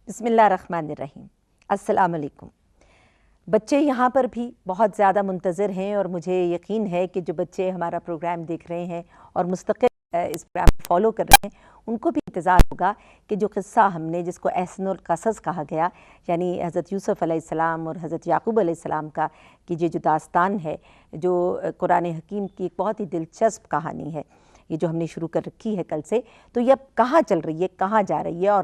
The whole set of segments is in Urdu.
بسم اللہ الرحمن الرحیم۔ السلام علیکم۔ بچے یہاں پر بھی بہت زیادہ منتظر ہیں اور مجھے یقین ہے کہ جو بچے ہمارا پروگرام دیکھ رہے ہیں اور مستقل اس پروگرام کو فالو کر رہے ہیں ان کو بھی انتظار ہوگا کہ جو قصہ ہم نے جس کو احسن القصص کہا گیا، یعنی حضرت یوسف علیہ السلام اور حضرت یعقوب علیہ السلام کا کہ یہ جو داستان ہے، جو قرآن حکیم کی ایک بہت ہی دلچسپ کہانی ہے، یہ جو ہم نے شروع کر رکھی ہے کل سے، تو یہ اب کہاں چل رہی ہے، کہاں جا رہی ہے اور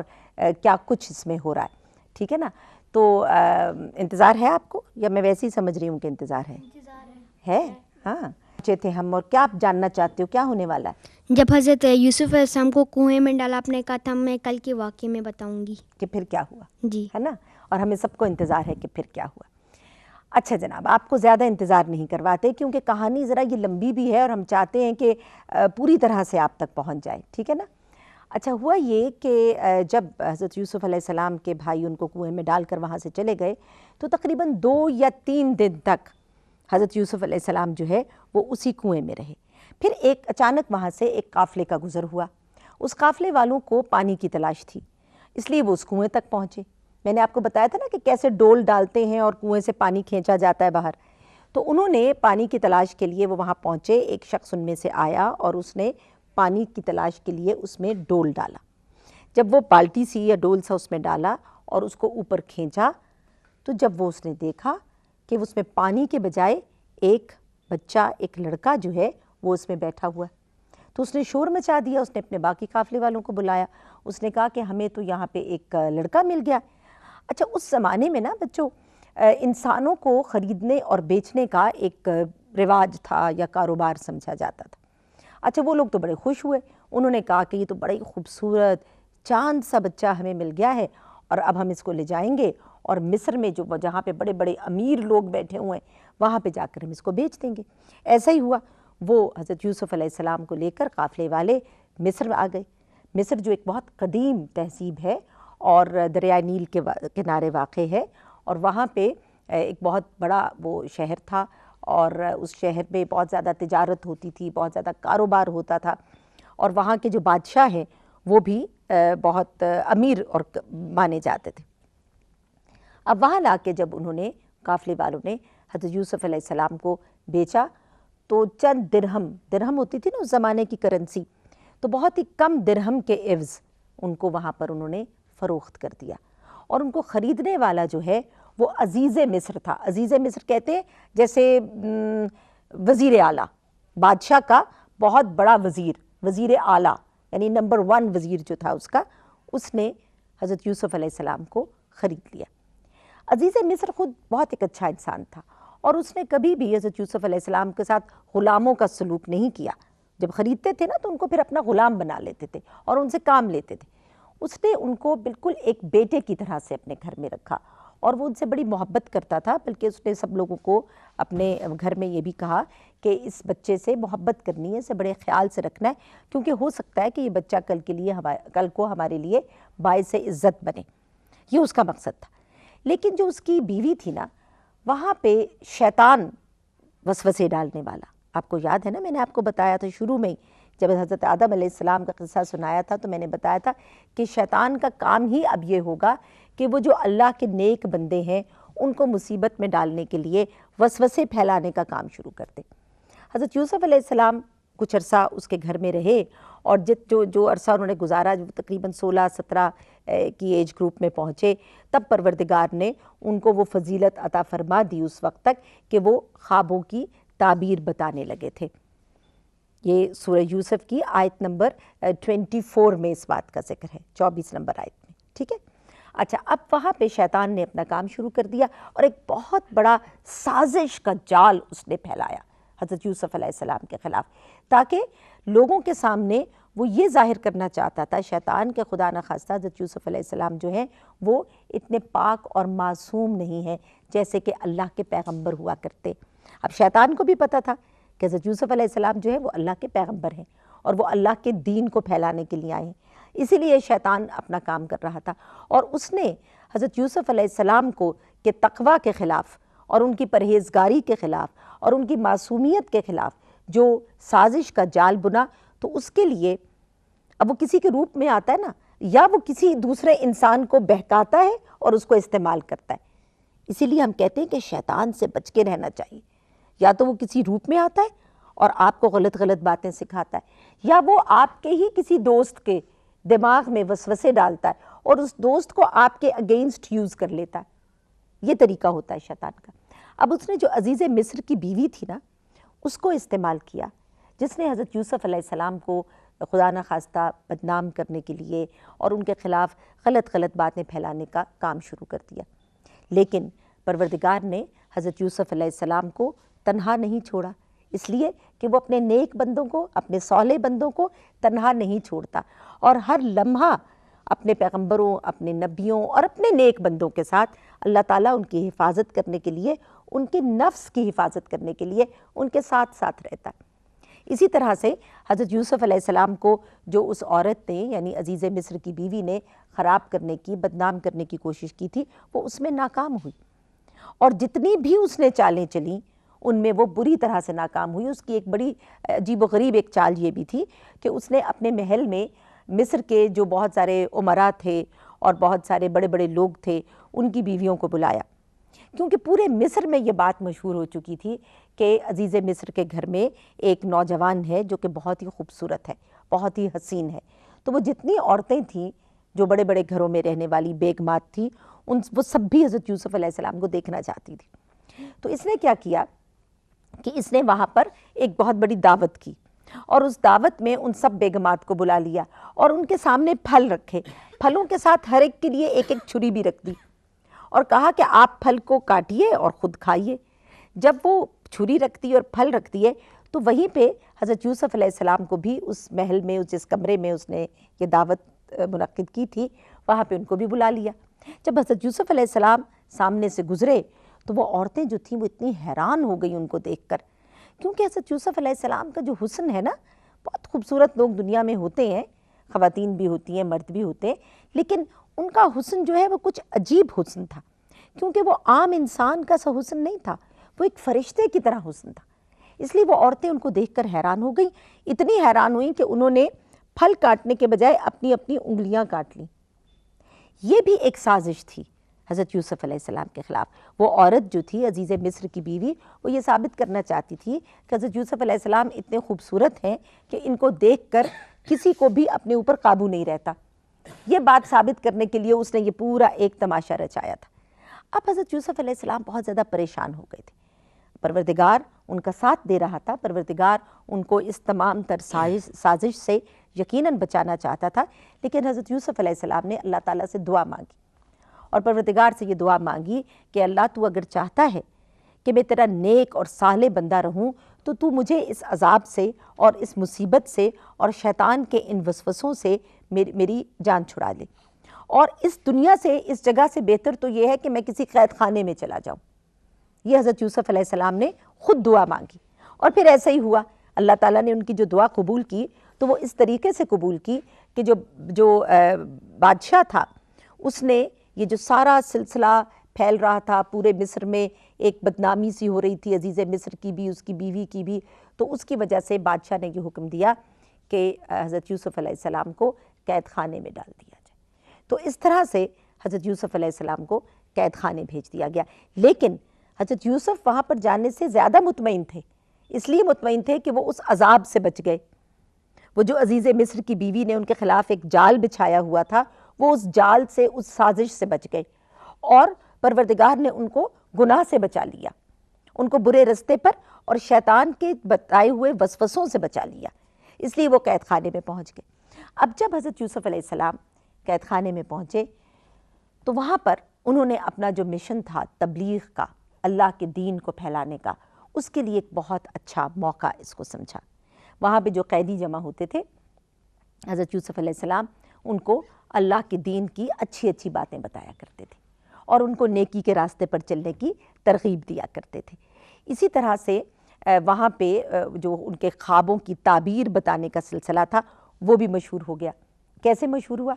کیا کچھ اس میں ہو رہا ہے، ٹھیک ہے نا؟ تو انتظار ہے آپ کو یا میں ویسے ہی سمجھ رہی ہوں کہ انتظار ہے؟ انتظار ہے۔ ہاں بچے تھے ہم، اور کیا آپ جاننا چاہتے ہو کیا ہونے والا ہے؟ جب حضرت یوسف علیہ السلام کو کنویں میں ڈالا، آپ نے کہا تھا میں کل کے واقعے میں بتاؤں گی کہ پھر کیا ہوا، جی ہے نا؟ اور ہمیں سب کو انتظار ہے کہ پھر کیا ہوا۔ اچھا جناب، آپ کو زیادہ انتظار نہیں کرواتے کیونکہ کہانی ذرا یہ لمبی بھی ہے اور ہم چاہتے ہیں کہ پوری طرح سے آپ تک پہنچ جائے، ٹھیک ہے نا؟ اچھا، ہوا یہ کہ جب حضرت یوسف علیہ السلام کے بھائی ان کو کنویں میں ڈال کر وہاں سے چلے گئے تو تقریباً 2 یا 3 دن تک حضرت یوسف علیہ السلام جو ہے وہ اسی کنویں میں رہے۔ پھر ایک اچانک وہاں سے ایک قافلے کا گزر ہوا، اس قافلے والوں کو پانی کی تلاش تھی، اس لیے وہ اس کنویں تک پہنچے۔ میں نے آپ کو بتایا تھا نا کہ کیسے ڈول ڈالتے ہیں اور کنویں سے پانی کھینچا جاتا ہے باہر، تو انہوں نے پانی کی تلاش کے لیے وہ وہاں پہنچے، ایک شخص ان میں سے آیا اور اس نے پانی کی تلاش کے لیے اس میں ڈول ڈالا۔ جب وہ بالٹی سی یا ڈول سا اس میں ڈالا اور اس کو اوپر کھینچا تو جب وہ اس نے دیکھا کہ اس میں پانی کے بجائے ایک بچہ، ایک لڑکا جو ہے وہ اس میں بیٹھا ہوا ہے، تو اس نے شور مچا دیا، اس نے اپنے باقی قافلے والوں کو بلایا، اس نے کہا کہ ہمیں تو یہاں پہ ایک لڑکا مل گیا۔ اچھا، اس زمانے میں نا بچوں انسانوں کو خریدنے اور بیچنے کا ایک رواج تھا یا کاروبار سمجھا جاتا تھا۔ اچھا، وہ لوگ تو بڑے خوش ہوئے، انہوں نے کہا کہ یہ تو بڑا ہی خوبصورت چاند سا بچہ ہمیں مل گیا ہے اور اب ہم اس کو لے جائیں گے اور مصر میں جو جہاں پہ بڑے بڑے امیر لوگ بیٹھے ہوئے ہیں وہاں پہ جا کر ہم اس کو بیچ دیں گے۔ ایسا ہی ہوا، وہ حضرت یوسف علیہ السلام کو لے کر قافلے والے مصر آ گئے۔ مصر جو ایک بہت قدیم تہذیب ہے اور دریائے نیل کے کنارے واقع ہے، اور وہاں پہ ایک بہت بڑا وہ شہر تھا اور اس شہر میں بہت زیادہ تجارت ہوتی تھی، بہت زیادہ کاروبار ہوتا تھا، اور وہاں کے جو بادشاہ ہیں وہ بھی بہت امیر اور مانے جاتے تھے۔ اب وہاں لا کے جب انہوں نے قافلے والوں نے حضرت یوسف علیہ السلام کو بیچا تو چند درہم ہوتی تھی نا اس زمانے کی کرنسی، تو بہت ہی کم درہم کے عوض ان کو وہاں پر انہوں نے فروخت کر دیا، اور ان کو خریدنے والا جو ہے وہ عزیز مصر تھا۔ عزیز مصر کہتے ہیں جیسے وزیر اعلیٰ، بادشاہ کا بہت بڑا وزیر اعلیٰ، یعنی نمبر 1 وزیر جو تھا اس نے حضرت یوسف علیہ السلام کو خرید لیا۔ عزیز مصر خود بہت ایک اچھا انسان تھا اور اس نے کبھی بھی حضرت یوسف علیہ السلام کے ساتھ غلاموں کا سلوک نہیں کیا۔ جب خریدتے تھے نا تو ان کو پھر اپنا غلام بنا لیتے تھے اور ان سے کام لیتے تھے۔ اس نے ان کو بالکل ایک بیٹے کی طرح سے اپنے گھر میں رکھا اور وہ ان سے بڑی محبت کرتا تھا، بلکہ اس نے سب لوگوں کو اپنے گھر میں یہ بھی کہا کہ اس بچے سے محبت کرنی ہے، اسے بڑے خیال سے رکھنا ہے، کیونکہ ہو سکتا ہے کہ یہ بچہ کل کو ہمارے لیے باعث عزت بنے۔ یہ اس کا مقصد تھا۔ لیکن جو اس کی بیوی تھی نا، وہاں پہ شیطان وسوسے ڈالنے والا، آپ کو یاد ہے نا، میں نے آپ کو بتایا تھا شروع میں ہی جب حضرت آدم علیہ السلام کا قصہ سنایا تھا تو میں نے بتایا تھا کہ شیطان کا کام ہی اب یہ ہوگا کہ وہ جو اللہ کے نیک بندے ہیں ان کو مصیبت میں ڈالنے کے لیے وسوسے پھیلانے کا کام شروع کر دے۔ حضرت یوسف علیہ السلام کچھ عرصہ اس کے گھر میں رہے، اور جو عرصہ انہوں نے گزارا، جو تقریباً 16-17 کی ایج گروپ میں پہنچے، تب پروردگار نے ان کو وہ فضیلت عطا فرما دی اس وقت تک کہ وہ خوابوں کی تعبیر بتانے لگے تھے۔ یہ سورہ یوسف کی آیت نمبر 24 میں اس بات کا ذکر ہے، 24 نمبر آیت میں، ٹھیک ہے؟ اچھا، اب وہاں پہ شیطان نے اپنا کام شروع کر دیا اور ایک بہت بڑا سازش کا جال اس نے پھیلایا حضرت یوسف علیہ السلام کے خلاف، تاکہ لوگوں کے سامنے وہ یہ ظاہر کرنا چاہتا تھا شیطان کہ خدا نخواستہ حضرت یوسف علیہ السلام جو ہیں وہ اتنے پاک اور معصوم نہیں ہیں جیسے کہ اللہ کے پیغمبر ہوا کرتے۔ اب شیطان کو بھی پتہ تھا کہ حضرت یوسف علیہ السلام جو ہے وہ اللہ کے پیغمبر ہیں اور وہ اللہ کے دین کو پھیلانے کے لیے آئے ہیں، اسی لیے شیطان اپنا کام کر رہا تھا، اور اس نے حضرت یوسف علیہ السلام کو کہ تقوی کے خلاف اور ان کی پرہیزگاری کے خلاف اور ان کی معصومیت کے خلاف جو سازش کا جال بنا تو اس کے لیے اب وہ کسی کے روپ میں آتا ہے نا، یا وہ کسی دوسرے انسان کو بہکاتا ہے اور اس کو استعمال کرتا ہے. اسی لیے ہم کہتے ہیں کہ شیطان سے بچ کے رہنا چاہیے. یا تو وہ کسی روپ میں آتا ہے اور آپ کو غلط غلط باتیں سکھاتا ہے، یا وہ آپ کے ہی کسی دوست کے دماغ میں وسوسے ڈالتا ہے اور اس دوست کو آپ کے اگینسٹ یوز کر لیتا ہے. یہ طریقہ ہوتا ہے شیطان کا. اب اس نے جو عزیز مصر کی بیوی تھی نا، اس کو استعمال کیا، جس نے حضرت یوسف علیہ السلام کو خدا نخواستہ بدنام کرنے کے لیے اور ان کے خلاف غلط غلط باتیں پھیلانے کا کام شروع کر دیا. لیکن پروردگار نے حضرت یوسف علیہ السلام کو تنہا نہیں چھوڑا، اس لیے کہ وہ اپنے نیک بندوں کو، اپنے صالح بندوں کو تنہا نہیں چھوڑتا، اور ہر لمحہ اپنے پیغمبروں، اپنے نبیوں اور اپنے نیک بندوں کے ساتھ اللہ تعالیٰ ان کی حفاظت کرنے کے لیے، ان کے نفس کی حفاظت کرنے کے لیے ان کے ساتھ ساتھ رہتا. اسی طرح سے حضرت یوسف علیہ السلام کو جو اس عورت نے، یعنی عزیز مصر کی بیوی نے خراب کرنے کی، بدنام کرنے کی کوشش کی تھی، وہ اس میں ناکام ہوئی، اور جتنی بھی اس نے چالیں چلیں ان میں وہ بری طرح سے ناکام ہوئی. اس کی ایک بڑی عجیب و غریب ایک چال یہ بھی تھی کہ اس نے اپنے محل میں مصر کے جو بہت سارے امراء تھے اور بہت سارے بڑے بڑے لوگ تھے، ان کی بیویوں کو بلایا، کیونکہ پورے مصر میں یہ بات مشہور ہو چکی تھی کہ عزیز مصر کے گھر میں ایک نوجوان ہے جو کہ بہت ہی خوبصورت ہے، بہت ہی حسین ہے. تو وہ جتنی عورتیں تھیں جو بڑے بڑے گھروں میں رہنے والی بیگمات تھیں، وہ سب بھی حضرت یوسف علیہ السلام کو دیکھنا چاہتی تھی. تو اس نے کیا کیا کہ اس نے وہاں پر ایک بہت بڑی دعوت کی، اور اس دعوت میں ان سب بیگمات کو بلا لیا اور ان کے سامنے پھل رکھے، پھلوں کے ساتھ ہر ایک کے لیے ایک ایک چھری بھی رکھ دی، اور کہا کہ آپ پھل کو کاٹیے اور خود کھائیے. جب وہ چھری رکھتی اور پھل رکھتی ہے تو وہیں پہ حضرت یوسف علیہ السلام کو بھی اس محل میں، جس کمرے میں اس نے یہ دعوت منعقد کی تھی، وہاں پہ ان کو بھی بلا لیا. جب حضرت یوسف علیہ السلام سامنے سے گزرے تو وہ عورتیں جو تھیں وہ اتنی حیران ہو گئی ان کو دیکھ کر، کیونکہ حضرت یوسف علیہ السلام کا جو حسن ہے نا، بہت خوبصورت لوگ دنیا میں ہوتے ہیں، خواتین بھی ہوتی ہیں، مرد بھی ہوتے ہیں، لیکن ان کا حسن جو ہے وہ کچھ عجیب حسن تھا، کیونکہ وہ عام انسان کا سا حسن نہیں تھا، وہ ایک فرشتے کی طرح حسن تھا. اس لیے وہ عورتیں ان کو دیکھ کر حیران ہو گئیں، اتنی حیران ہوئیں کہ انہوں نے پھل کاٹنے کے بجائے اپنی اپنی انگلیاں کاٹ لیں. یہ بھی ایک سازش تھی حضرت یوسف علیہ السلام کے خلاف. وہ عورت جو تھی عزیز مصر کی بیوی، وہ یہ ثابت کرنا چاہتی تھی کہ حضرت یوسف علیہ السلام اتنے خوبصورت ہیں کہ ان کو دیکھ کر کسی کو بھی اپنے اوپر قابو نہیں رہتا. یہ بات ثابت کرنے کے لیے اس نے یہ پورا ایک تماشا رچایا تھا. اب حضرت یوسف علیہ السلام بہت زیادہ پریشان ہو گئے تھے. پروردگار ان کا ساتھ دے رہا تھا، پروردگار ان کو اس تمام تر سازش سے یقیناً بچانا چاہتا تھا، لیکن حضرت یوسف علیہ السلام نے اللہ تعالیٰ سے دعا مانگی اور پروردگار سے یہ دعا مانگی کہ اللہ تو اگر چاہتا ہے کہ میں تیرا نیک اور صالح بندہ رہوں تو تو مجھے اس عذاب سے اور اس مصیبت سے اور شیطان کے ان وسوسوں سے میری جان چھڑا لے، اور اس دنیا سے، اس جگہ سے بہتر تو یہ ہے کہ میں کسی قید خانے میں چلا جاؤں. یہ حضرت یوسف علیہ السلام نے خود دعا مانگی، اور پھر ایسا ہی ہوا. اللہ تعالیٰ نے ان کی جو دعا قبول کی تو وہ اس طریقے سے قبول کی کہ جو بادشاہ تھا اس نے یہ جو سارا سلسلہ پھیل رہا تھا پورے مصر میں، ایک بدنامی سی ہو رہی تھی عزیز مصر کی بھی، اس کی بیوی کی بھی، تو اس کی وجہ سے بادشاہ نے یہ حکم دیا کہ حضرت یوسف علیہ السلام کو قید خانے میں ڈال دیا جائے. تو اس طرح سے حضرت یوسف علیہ السلام کو قید خانے بھیج دیا گیا. لیکن حضرت یوسف وہاں پر جانے سے زیادہ مطمئن تھے، اس لیے مطمئن تھے کہ وہ اس عذاب سے بچ گئے. وہ جو عزیز مصر کی بیوی نے ان کے خلاف ایک جال بچھایا ہوا تھا، وہ اس جال سے، اس سازش سے بچ گئے، اور پروردگار نے ان کو گناہ سے بچا لیا، ان کو برے رستے پر اور شیطان کے بتائے ہوئے وسوسوں سے بچا لیا. اس لیے وہ قید خانے میں پہنچ گئے. اب جب حضرت یوسف علیہ السلام قید خانے میں پہنچے تو وہاں پر انہوں نے اپنا جو مشن تھا تبلیغ کا، اللہ کے دین کو پھیلانے کا، اس کے لیے ایک بہت اچھا موقع اس کو سمجھا. وہاں پہ جو قیدی جمع ہوتے تھے، حضرت یوسف علیہ السلام ان کو اللہ کے دین کی اچھی اچھی باتیں بتایا کرتے تھے اور ان کو نیکی کے راستے پر چلنے کی ترغیب دیا کرتے تھے. اسی طرح سے وہاں پہ جو ان کے خوابوں کی تعبیر بتانے کا سلسلہ تھا وہ بھی مشہور ہو گیا. کیسے مشہور ہوا؟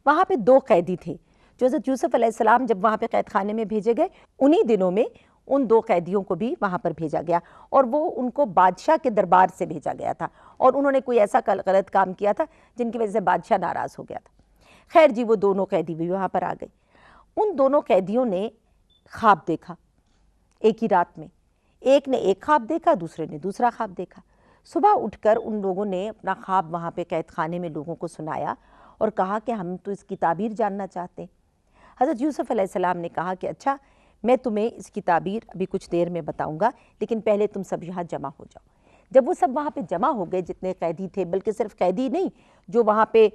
وہاں پہ 2 قیدی تھے جو حضرت یوسف علیہ السلام جب وہاں پہ قید خانے میں بھیجے گئے، انہی دنوں میں ان 2 قیدیوں کو بھی وہاں پر بھیجا گیا، اور وہ ان کو بادشاہ کے دربار سے بھیجا گیا تھا، اور انہوں نے کوئی ایسا غلط کام کیا تھا جن کی وجہ سے بادشاہ ناراض ہو گیا تھا۔ خیر جی، وہ دونوں قیدی بھی وہاں پر آ گئے۔ ان دونوں قیدیوں نے خواب دیکھا ایک ہی رات میں، ایک نے ایک خواب دیکھا، دوسرے نے دوسرا خواب دیکھا۔ صبح اٹھ کر ان لوگوں نے اپنا خواب وہاں پہ قید خانے میں لوگوں کو سنایا اور کہا کہ ہم تو اس کی تعبیر جاننا چاہتے ہیں۔ حضرت یوسف علیہ السلام نے کہا کہ اچھا، میں تمہیں اس کی تعبیر ابھی کچھ دیر میں بتاؤں گا، لیکن پہلے تم سب یہاں جمع ہو جاؤ۔ جب وہ سب وہاں پہ جمع ہو گئے، جتنے قیدی تھے، بلکہ صرف قیدی نہیں، جو وہاں پہ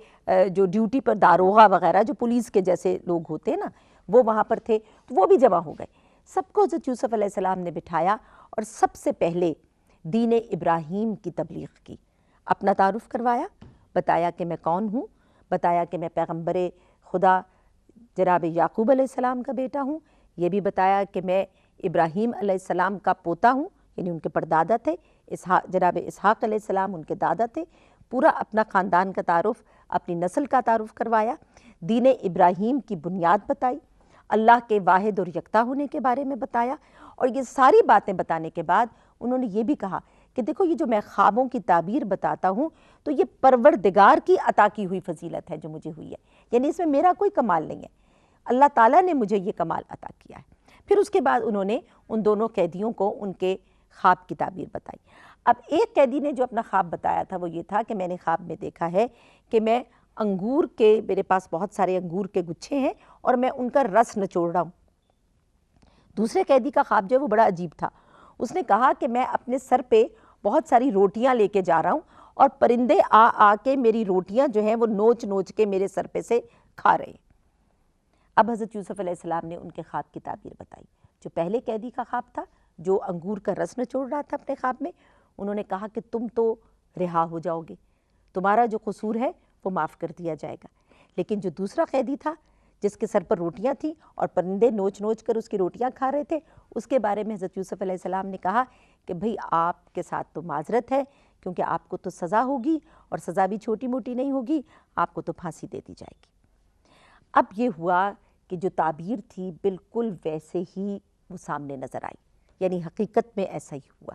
جو ڈیوٹی پر داروغہ وغیرہ جو پولیس کے جیسے لوگ ہوتے ہیں نا، وہ وہاں پر تھے، تو وہ بھی جمع ہو گئے۔ سب کو حضرت یوسف علیہ السلام نے بٹھایا اور سب سے پہلے دین ابراہیم کی تبلیغ کی، اپنا تعارف کروایا، بتایا کہ میں کون ہوں، بتایا کہ میں پیغمبر خدا جناب یعقوب علیہ السلام کا بیٹا ہوں، یہ بھی بتایا کہ میں ابراہیم علیہ السلام کا پوتا ہوں، یعنی ان کے پردادا تھے، جناب اسحاق علیہ السلام ان کے دادا تھے۔ پورا اپنا خاندان کا تعارف، اپنی نسل کا تعارف کروایا، دین ابراہیم کی بنیاد بتائی، اللہ کے واحد اور یکتا ہونے کے بارے میں بتایا، اور یہ ساری باتیں بتانے کے بعد انہوں نے یہ بھی کہا کہ دیکھو، یہ جو میں خوابوں کی تعبیر بتاتا ہوں تو یہ پروردگار کی عطا کی ہوئی فضیلت ہے جو مجھے ہوئی ہے، یعنی اس میں میرا کوئی کمال نہیں ہے، اللہ تعالیٰ نے مجھے یہ کمال عطا کیا ہے۔ پھر اس کے بعد انہوں نے ان دونوں قیدیوں کو ان کے خواب کی تعبیر بتائی۔ اب ایک قیدی نے جو اپنا خواب بتایا تھا وہ یہ تھا کہ میں نے خواب میں دیکھا ہے کہ میں انگور کے، میرے پاس بہت سارے انگور کے گچھے ہیں اور میں ان کا رس نچوڑ رہا ہوں۔ دوسرے قیدی کا خواب جو ہے وہ بڑا عجیب تھا، اس نے کہا کہ میں اپنے سر پہ بہت ساری روٹیاں لے کے جا رہا ہوں اور پرندے آ آ کے میری روٹیاں جو ہیں وہ نوچ نوچ کے میرے سر پہ سے کھا رہے ہیں۔ اب حضرت یوسف علیہ السلام نے ان کے خواب کی تعبیر بتائی۔ جو پہلے قیدی کا خواب تھا، جو انگور کا رس نچوڑ رہا تھا اپنے خواب میں، انہوں نے کہا کہ تم تو رہا ہو جاؤ گے، تمہارا جو قصور ہے وہ معاف کر دیا جائے گا۔ لیکن جو دوسرا قیدی تھا جس کے سر پر روٹیاں تھیں اور پرندے نوچ نوچ کر اس کی روٹیاں کھا رہے تھے، اس کے بارے میں حضرت یوسف علیہ السلام نے کہا کہ بھئی آپ کے ساتھ تو معذرت ہے، کیونکہ آپ کو تو سزا ہوگی، اور سزا بھی چھوٹی موٹی نہیں ہوگی، آپ کو تو پھانسی دے دی جائے گی۔ اب یہ ہوا کہ جو تعبیر تھی بالکل ویسے ہی وہ سامنے نظر آئی، یعنی حقیقت میں ایسا ہی ہوا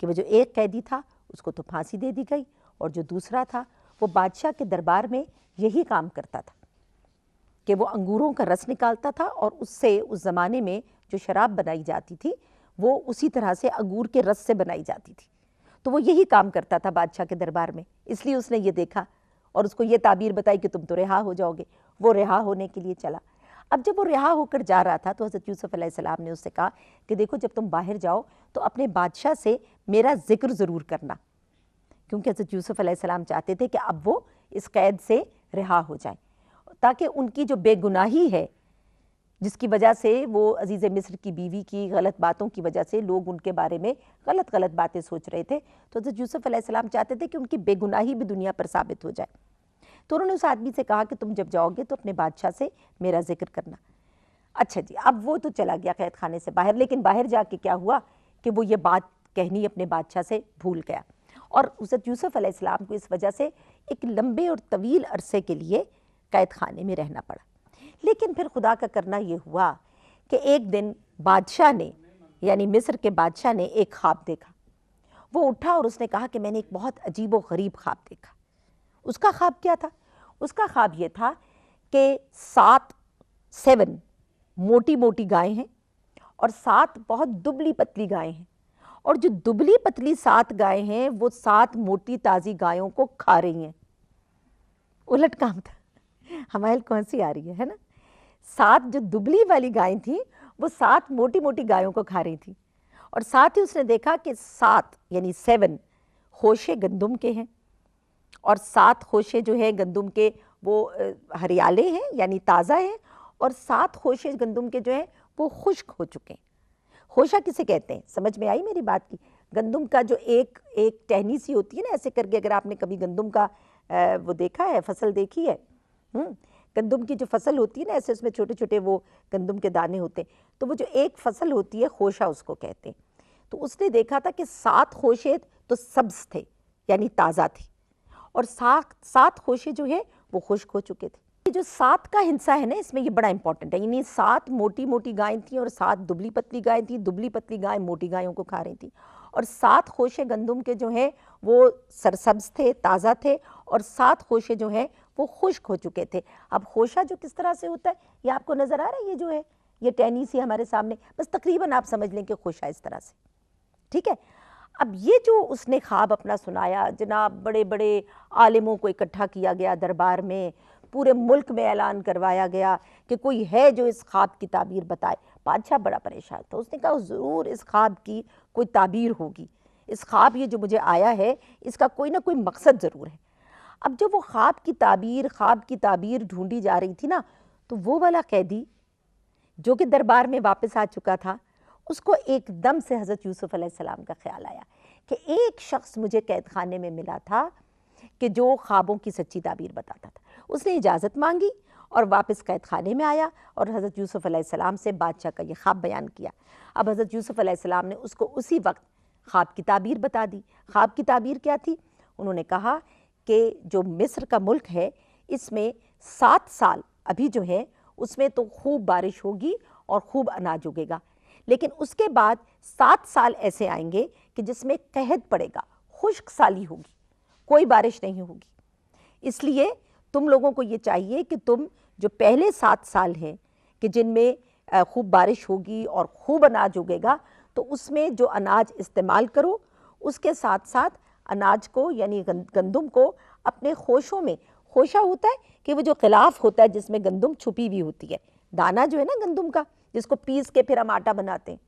کہ وہ جو ایک قیدی تھا اس کو تو پھانسی دے دی گئی، اور جو دوسرا تھا وہ بادشاہ کے دربار میں یہی کام کرتا تھا کہ وہ انگوروں کا رس نکالتا تھا، اور اس سے اس زمانے میں جو شراب بنائی جاتی تھی وہ اسی طرح سے انگور کے رس سے بنائی جاتی تھی، تو وہ یہی کام کرتا تھا بادشاہ کے دربار میں، اس لیے اس نے یہ دیکھا اور اس کو یہ تعبیر بتائی کہ تم تو رہا ہو جاؤ گے۔ وہ رہا ہونے کے لیے چلا۔ اب جب وہ رہا ہو کر جا رہا تھا تو حضرت یوسف علیہ السلام نے اس سے کہا کہ دیکھو، جب تم باہر جاؤ تو اپنے بادشاہ سے میرا ذکر ضرور کرنا، کیونکہ حضرت یوسف علیہ السلام چاہتے تھے کہ اب وہ اس قید سے رہا ہو جائیں، تاکہ ان کی جو بے گناہی ہے، جس کی وجہ سے وہ عزیز مصر کی بیوی کی غلط باتوں کی وجہ سے لوگ ان کے بارے میں غلط باتیں سوچ رہے تھے، تو حضرت یوسف علیہ السلام چاہتے تھے کہ ان کی بے گناہی بھی دنیا پر ثابت ہو جائے۔ تو انہوں نے اس آدمی سے کہا کہ تم جب جاؤ گے تو اپنے بادشاہ سے میرا ذکر کرنا۔ اچھا جی، اب وہ تو چلا گیا قید خانے سے باہر، لیکن باہر جا کے کیا ہوا کہ وہ یہ بات کہنی اپنے بادشاہ سے بھول گیا، اور حضرت یوسف علیہ السلام کو اس وجہ سے ایک لمبے اور طویل عرصے کے لیے قید خانے میں رہنا پڑا۔ لیکن پھر خدا کا کرنا یہ ہوا کہ ایک دن بادشاہ نے، یعنی مصر کے بادشاہ نے ایک خواب دیکھا۔ وہ اٹھا اور اس نے کہا کہ میں نے ایک بہت عجیب و غریب خواب دیکھا۔ اس کا خواب کیا تھا؟ اس کا خواب یہ تھا کہ 7 موٹی موٹی گائیں ہیں اور 7 بہت دبلی پتلی گائیں ہیں، اور جو دبلی پتلی 7 گائیں ہیں وہ 7 موٹی تازی گایوں کو کھا رہی ہیں۔ الٹ کام تھا، ہمائل کون سی آ رہی ہے نا؟ 7 جو دبلی والی گائیں تھیں وہ 7 موٹی موٹی گایوں کو کھا رہی تھیں، اور ساتھ ہی اس نے دیکھا کہ 7 یعنی 7 خوشے گندم کے ہیں، اور 7 خوشے جو ہے گندم کے وہ ہریالے ہیں یعنی تازہ ہیں، اور 7 خوشے گندم کے جو ہیں وہ خشک ہو چکے ہیں۔ خوشہ کسے کہتے ہیں؟ سمجھ میں آئی میری بات کی؟ گندم کا جو ایک ٹہنی سی ہوتی ہے نا، ایسے کر کے، اگر آپ نے کبھی گندم کا وہ دیکھا ہے، فصل دیکھی ہے، گندم کی جو فصل ہوتی ہے نا، ایسے اس میں چھوٹے چھوٹے وہ گندم کے دانے ہوتے ہیں، تو وہ جو ایک فصل ہوتی ہے خوشہ اس کو کہتے ہیں۔ تو اس نے دیکھا تھا کہ 7 خوشے تو سبز تھے یعنی تازہ تھے، اور 7 خوشے جو ہیں وہ خشک ہو چکے تھے۔ یہ جو 7 کا ہنسا ہے نا، اس میں یہ بڑا امپورٹنٹ ہے، یعنی 7 موٹی موٹی گائیں تھیں اور 7 دبلی پتلی گائیں تھیں، دبلی پتلی گائیں موٹی گایوں کو کھا رہی تھیں، اور 7 خوشے گندم کے جو ہیں وہ سرسبز تھے، تازہ تھے، اور 7 خوشے جو ہیں وہ خشک ہو چکے تھے۔ اب خوشہ جو کس طرح سے ہوتا ہے یہ آپ کو نظر آ رہا ہے، یہ جو ہے یہ ٹہنی سی ہمارے سامنے، بس تقریباً آپ سمجھ لیں کہ خوشہ اس طرح سے، ٹھیک ہے۔ اب یہ جو اس نے خواب اپنا سنایا، جناب بڑے بڑے عالموں کو اکٹھا کیا گیا دربار میں، پورے ملک میں اعلان کروایا گیا کہ کوئی ہے جو اس خواب کی تعبیر بتائے۔ بادشاہ بڑا پریشان تھا، اس نے کہا ضرور اس خواب کی کوئی تعبیر ہوگی، اس خواب یہ جو مجھے آیا ہے اس کا کوئی نہ کوئی مقصد ضرور ہے۔ اب جب وہ خواب کی تعبیر ڈھونڈی جا رہی تھی نا، تو وہ والا قیدی جو کہ دربار میں واپس آ چکا تھا، اس کو ایک دم سے حضرت یوسف علیہ السلام کا خیال آیا کہ ایک شخص مجھے قید خانے میں ملا تھا کہ جو خوابوں کی سچی تعبیر بتاتا تھا۔ اس نے اجازت مانگی اور واپس قید خانے میں آیا اور حضرت یوسف علیہ السلام سے بادشاہ کا یہ خواب بیان کیا۔ اب حضرت یوسف علیہ السلام نے اس کو اسی وقت خواب کی تعبیر بتا دی۔ خواب کی تعبیر کیا تھی؟ انہوں نے کہا کہ جو مصر کا ملک ہے اس میں 7 سال ابھی جو ہے اس میں تو خوب بارش ہوگی اور خوب اناج اگے گا، لیکن اس کے بعد 7 سال ایسے آئیں گے کہ جس میں قحط پڑے گا، خشک سالی ہوگی، کوئی بارش نہیں ہوگی۔ اس لیے تم لوگوں کو یہ چاہیے کہ تم جو پہلے 7 سال ہیں کہ جن میں خوب بارش ہوگی اور خوب اناج اگے گا، تو اس میں جو اناج استعمال کرو، اس کے ساتھ ساتھ اناج کو یعنی گندم کو اپنے خوشوں میں، خوشہ ہوتا ہے کہ وہ جو غلاف ہوتا ہے جس میں گندم چھپی ہوئی ہوتی ہے، دانہ جو ہے نا گندم کا جس کو پیس کے پھر ہم آٹا بناتے ہیں،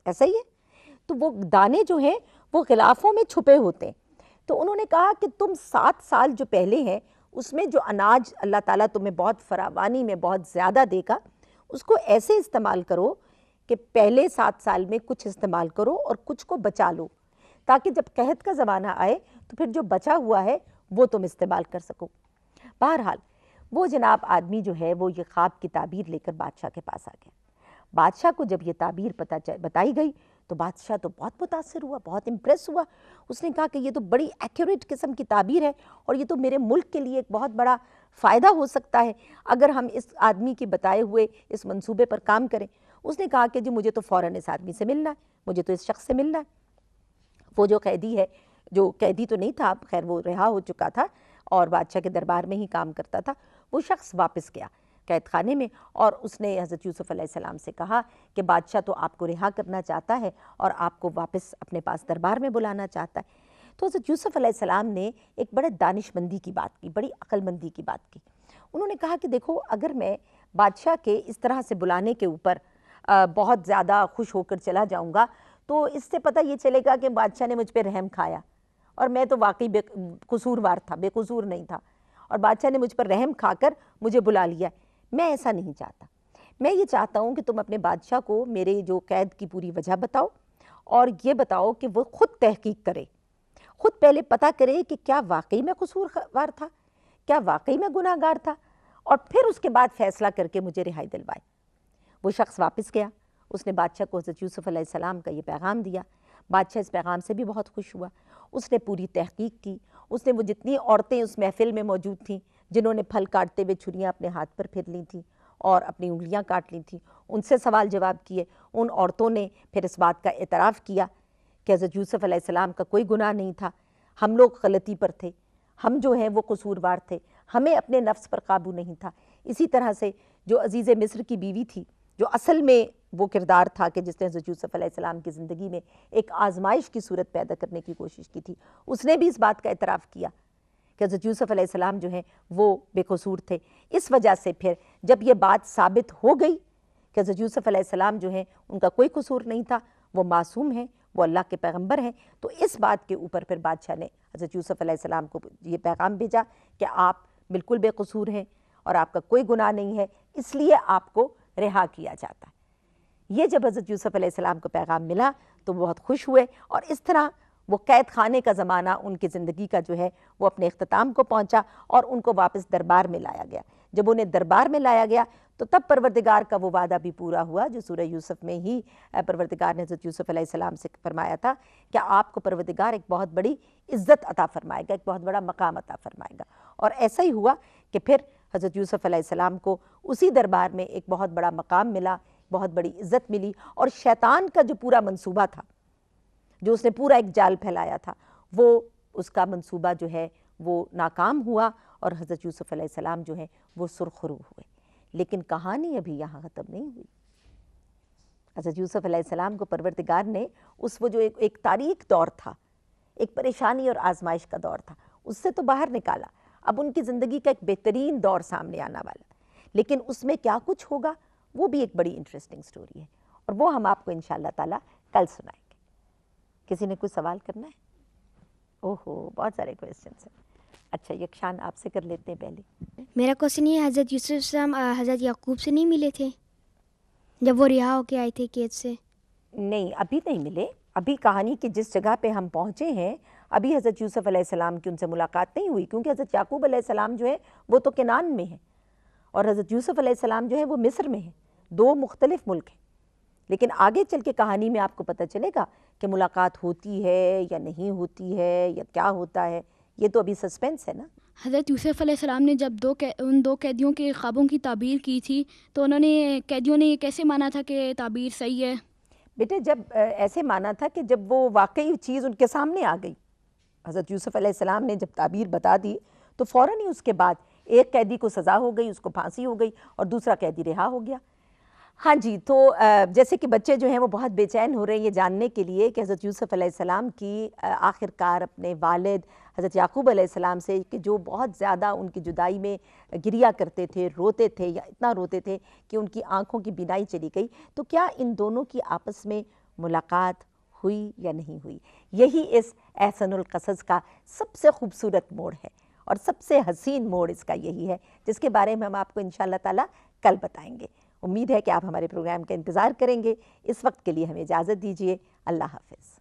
ایسا ہی ہے، تو وہ دانے جو ہیں وہ غلافوں میں چھپے ہوتے ہیں۔ تو انہوں نے کہا کہ تم 7 سال جو پہلے ہیں اس میں جو اناج اللہ تعالیٰ تمہیں بہت فراوانی میں بہت زیادہ دے گا، اس کو ایسے استعمال کرو کہ پہلے 7 سال میں کچھ استعمال کرو اور کچھ کو بچا لو، تاکہ جب قحط کا زمانہ آئے تو پھر جو بچا ہوا ہے وہ تم استعمال کر سکو۔ بہرحال وہ جناب آدمی جو ہے وہ یہ خواب کی تعبیر لے کر بادشاہ کے پاس آ گیا۔ بادشاہ کو جب یہ تعبیر بتائی گئی تو بادشاہ تو بہت متاثر ہوا، بہت امپریس ہوا۔ اس نے کہا کہ یہ تو بڑی ایکوریٹ قسم کی تعبیر ہے اور یہ تو میرے ملک کے لیے ایک بہت بڑا فائدہ ہو سکتا ہے اگر ہم اس آدمی کے بتائے ہوئے اس منصوبے پر کام کریں۔ اس نے کہا کہ جی مجھے تو فوراً اس آدمی سے ملنا ہے، مجھے تو اس شخص سے ملنا ہے۔ وہ جو قیدی ہے، جو قیدی تو نہیں تھا، خیر وہ رہا ہو چکا تھا اور بادشاہ کے دربار میں ہی کام کرتا تھا، وہ شخص واپس گیا قید خانے میں اور اس نے حضرت یوسف علیہ السلام سے کہا کہ بادشاہ تو آپ کو رہا کرنا چاہتا ہے اور آپ کو واپس اپنے پاس دربار میں بلانا چاہتا ہے۔ تو حضرت یوسف علیہ السلام نے ایک بڑے دانش مندی کی بات کی، بڑی عقل مندی کی بات کی۔ انہوں نے کہا کہ دیکھو اگر میں بادشاہ کے اس طرح سے بلانے کے اوپر بہت زیادہ خوش ہو کر چلا جاؤں گا تو اس سے پتہ یہ چلے گا کہ بادشاہ نے مجھ پہ رحم کھایا اور میں تو واقعی بے قصوروار تھا، بے قصور نہیں تھا، اور بادشاہ نے مجھ پر رحم کھا کر مجھے بلا لیا۔ میں ایسا نہیں چاہتا، میں یہ چاہتا ہوں کہ تم اپنے بادشاہ کو میرے جو قید کی پوری وجہ بتاؤ اور یہ بتاؤ کہ وہ خود تحقیق کرے، خود پہلے پتہ کرے کہ کیا واقعی میں قصوروار تھا، کیا واقعی میں گناہ گار تھا، اور پھر اس کے بعد فیصلہ کر کے مجھے رہائی دلوائے۔ وہ شخص واپس گیا، اس نے بادشاہ کو حضرت یوسف علیہ السلام کا یہ پیغام دیا۔ بادشاہ اس پیغام سے بھی بہت خوش ہوا، اس نے پوری تحقیق کی، اس نے وہ جتنی عورتیں اس محفل میں موجود تھیں جنہوں نے پھل کاٹتے ہوئے چھریاں اپنے ہاتھ پر پھر لی تھیں اور اپنی انگلیاں کاٹ لی تھیں، ان سے سوال جواب کیے۔ ان عورتوں نے پھر اس بات کا اعتراف کیا کہ حضرت یوسف علیہ السلام کا کوئی گناہ نہیں تھا، ہم لوگ غلطی پر تھے، ہم جو ہیں وہ قصوروار تھے، ہمیں اپنے نفس پر قابو نہیں تھا۔ اسی طرح سے جو عزیز مصر کی بیوی تھی، جو اصل میں وہ کردار تھا کہ جس نے حضرت یوسف علیہ السلام کی زندگی میں ایک آزمائش کی صورت پیدا کرنے کی کوشش کی تھی، اس نے بھی اس بات کا اعتراف کیا کہ حضرت یوسف علیہ السلام جو ہیں وہ بے قصور تھے۔ اس وجہ سے پھر جب یہ بات ثابت ہو گئی کہ حضرت یوسف علیہ السلام جو ہیں ان کا کوئی قصور نہیں تھا، وہ معصوم ہیں، وہ اللہ کے پیغمبر ہیں، تو اس بات کے اوپر پھر بادشاہ نے حضرت یوسف علیہ السلام کو یہ پیغام بھیجا کہ آپ بالکل بے قصور ہیں اور آپ کا کوئی گناہ نہیں ہے، اس لیے آپ کو رہا کیا جاتا ہے۔ یہ جب حضرت یوسف علیہ السلام کو پیغام ملا تو وہ بہت خوش ہوئے اور اس طرح وہ قید خانے کا زمانہ ان کی زندگی کا جو ہے وہ اپنے اختتام کو پہنچا اور ان کو واپس دربار میں لایا گیا۔ جب انہیں دربار میں لایا گیا تو تب پروردگار کا وہ وعدہ بھی پورا ہوا جو سورہ یوسف میں ہی پروردگار نے حضرت یوسف علیہ السلام سے فرمایا تھا کہ آپ کو پروردگار ایک بہت بڑی عزت عطا فرمائے گا، ایک بہت بڑا مقام عطا فرمائے گا۔ اور ایسا ہی ہوا کہ پھر حضرت یوسف علیہ السلام کو اسی دربار میں ایک بہت بڑا مقام ملا، بہت بڑی عزت ملی، اور شیطان کا جو پورا منصوبہ تھا، جو اس نے پورا ایک جال پھیلایا تھا، وہ اس کا منصوبہ جو ہے وہ ناکام ہوا، اور حضرت یوسف علیہ السلام جو ہیں وہ سرخرو ہوئے۔ لیکن کہانی ابھی یہاں ختم نہیں ہوئی۔ حضرت یوسف علیہ السلام کو پروردگار نے وہ جو ایک تاریک دور تھا، ایک پریشانی اور آزمائش کا دور تھا، اس سے تو باہر نکالا۔ اب ان کی زندگی کا ایک بہترین دور سامنے آنا والا، لیکن اس میں کیا کچھ ہوگا وہ بھی ایک بڑی انٹرسٹنگ سٹوری ہے، اور وہ ہم آپ کو انشاءاللہ تعالیٰ کل سنائیں گے۔ کسی نے کوئی سوال کرنا ہے؟ اوہو، بہت سارے کویسچنس ہیں۔ اچھا، یکشان آپ سے کر لیتے ہیں پہلے۔ میرا کوشچن یہ ہے، حضرت یوسف السلام حضرت یعقوب سے نہیں ملے تھے جب وہ رہا ہو کے آئے تھے قید سے؟ نہیں، ابھی نہیں ملے۔ ابھی کہانی کی جس جگہ پہ ہم پہنچے ہیں، ابھی حضرت یوسف علیہ السلام کی ان سے ملاقات نہیں ہوئی، کیونکہ حضرت یعقوب علیہ السلام جو ہے وہ تو کنعان میں ہیں، اور حضرت یوسف علیہ السلام جو ہے وہ مصر میں ہیں، دو مختلف ملک ہیں۔ لیکن آگے چل کے کہانی میں آپ کو پتہ چلے گا کہ ملاقات ہوتی ہے یا نہیں ہوتی ہے یا کیا ہوتا ہے، یہ تو ابھی سسپینس ہے نا۔ حضرت یوسف علیہ السلام نے جب ان دو قیدیوں کے خوابوں کی تعبیر کی تھی تو انہوں نے قیدیوں نے یہ کیسے مانا تھا کہ تعبیر صحیح ہے؟ بیٹے، جب ایسے مانا تھا کہ جب وہ واقعی چیز ان کے سامنے آ گئی، حضرت یوسف علیہ السلام نے جب تعبیر بتا دی تو فوراً ہی اس کے بعد ایک قیدی کو سزا ہو گئی، اس کو پھانسی ہو گئی، اور دوسرا قیدی رہا ہو گیا۔ ہاں جی، تو جیسے کہ بچے جو ہیں وہ بہت بے چین ہو رہے ہیں یہ جاننے کے لیے کہ حضرت یوسف علیہ السلام کی آخر کار اپنے والد حضرت یعقوب علیہ السلام سے، کہ جو بہت زیادہ ان کی جدائی میں گریا کرتے تھے، روتے تھے، یا اتنا روتے تھے کہ ان کی آنکھوں کی بینائی چلی گئی، تو کیا ان دونوں کی آپس میں ملاقات ہوئی یا نہیں ہوئی؟ یہی اس احسن القصص کا سب سے خوبصورت موڑ ہے، اور سب سے حسین موڑ اس کا یہی ہے، جس کے بارے میں ہم آپ کو انشاءاللہ تعالیٰ کل بتائیں گے۔ امید ہے کہ آپ ہمارے پروگرام کا انتظار کریں گے۔ اس وقت کے لیے ہمیں اجازت دیجیے۔ اللہ حافظ۔